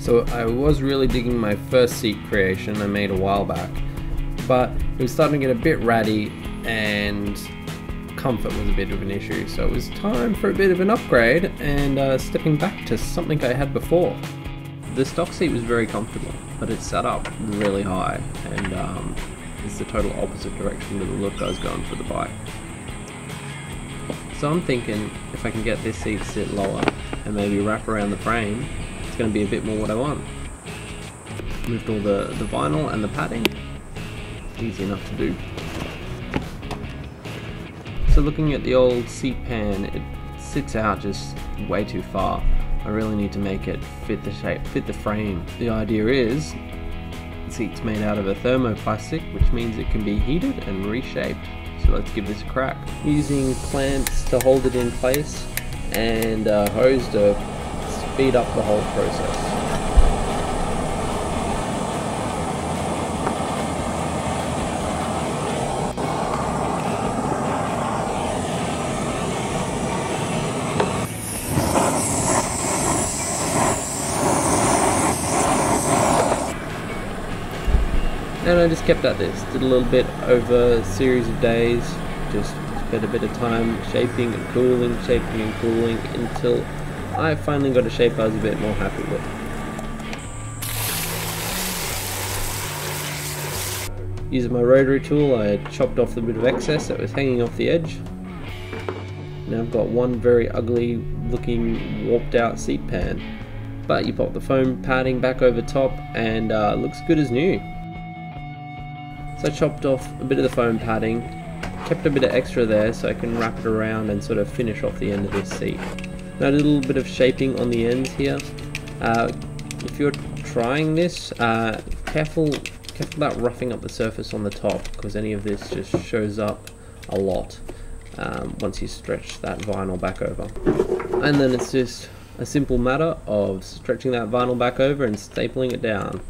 So I was really digging my first seat creation I made a while back, but it was starting to get a bit ratty and comfort was a bit of an issue, so it was time for a bit of an upgrade and stepping back to something I had before. The stock seat was very comfortable, but it sat up really high and it's the total opposite direction to the look I was going for the bike. So I'm thinking if I can get this seat to sit lower and maybe wrap around the frame, it's going to be a bit more what I want. Moved all the vinyl and the padding, easy enough to do. So looking at the old seat pan, it sits out just way too far. I really need to make it fit the shape, fit the frame. The idea is, the seat's made out of a thermoplastic, which means it can be heated and reshaped. So let's give this a crack. Using clamps to hold it in place and a hose to speed up the whole process. And I just kept at this, did a little bit over a series of days, just spent a bit of time shaping and cooling, until I finally got a shape I was a bit more happy with. Using my rotary tool, I chopped off the bit of excess that was hanging off the edge. Now I've got one very ugly looking warped out seat pan, but you pop the foam padding back over top and looks good as new. So I chopped off a bit of the foam padding, kept a bit of extra there so I can wrap it around and sort of finish off the end of this seat. Now I did a little bit of shaping on the ends here. If you're trying this, careful about roughing up the surface on the top, because any of this just shows up a lot once you stretch that vinyl back over. And then it's just a simple matter of stretching that vinyl back over and stapling it down.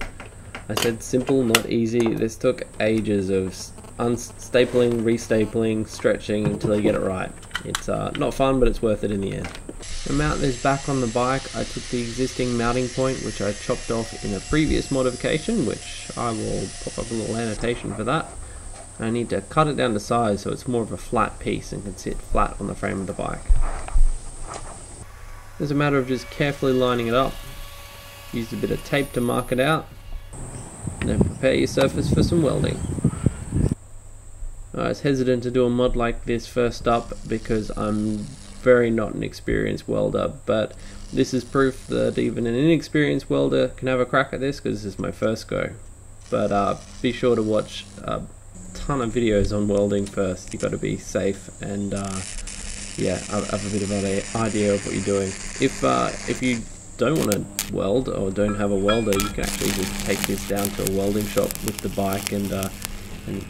I said simple, not easy. This took ages of unstapling, restapling, stretching until you get it right. It's not fun, but it's worth it in the end. To mount this back on the bike, I took the existing mounting point, which I chopped off in a previous modification, which I will pop up a little annotation for that. I need to cut it down to size so it's more of a flat piece and can sit flat on the frame of the bike. It's a matter of just carefully lining it up. Used a bit of tape to mark it out. Then prepare your surface for some welding. I was hesitant to do a mod like this first up because I'm very not an experienced welder, but this is proof that even an inexperienced welder can have a crack at this, because this is my first go. But be sure to watch a ton of videos on welding first. You've got to be safe and yeah, have a bit of an idea of what you're doing. If you don't want to weld or don't have a welder, you can actually just take this down to a welding shop with the bike and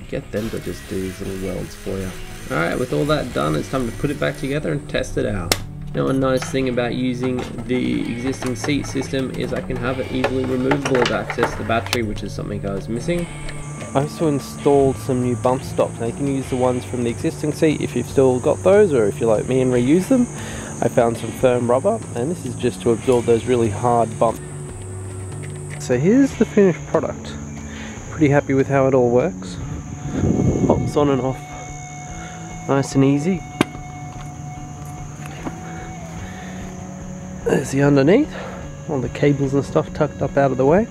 get them to just do these little welds for you. Alright, with all that done, it's time to put it back together and test it out. Now, a nice thing about using the existing seat system is I can have it easily removable to access the battery, which is something I was missing. I also installed some new bump stops. Now you can use the ones from the existing seat if you've still got those, or if you're like me and reuse them. I found some firm rubber, and this is just to absorb those really hard bumps. So here's the finished product. Pretty happy with how it all works. Pops on and off nice and easy. There's the underneath, all the cables and stuff tucked up out of the way.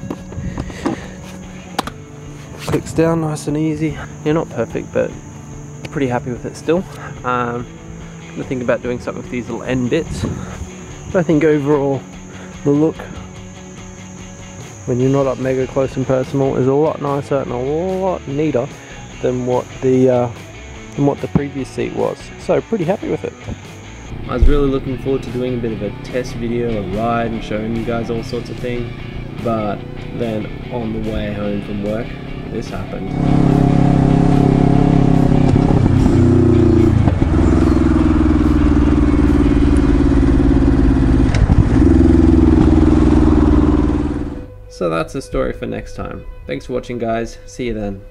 Clicks down nice and easy. You're not perfect, but pretty happy with it still. I think about doing something with these little end bits, but I think overall the look, when you're not up mega close and personal, is a lot nicer and a lot neater than what the previous seat was. So pretty happy with it. I was really looking forward to doing a bit of a test video, a ride, and showing you guys all sorts of things, but then on the way home from work, this happened. So that's the story for next time. Thanks for watching, guys. See you then.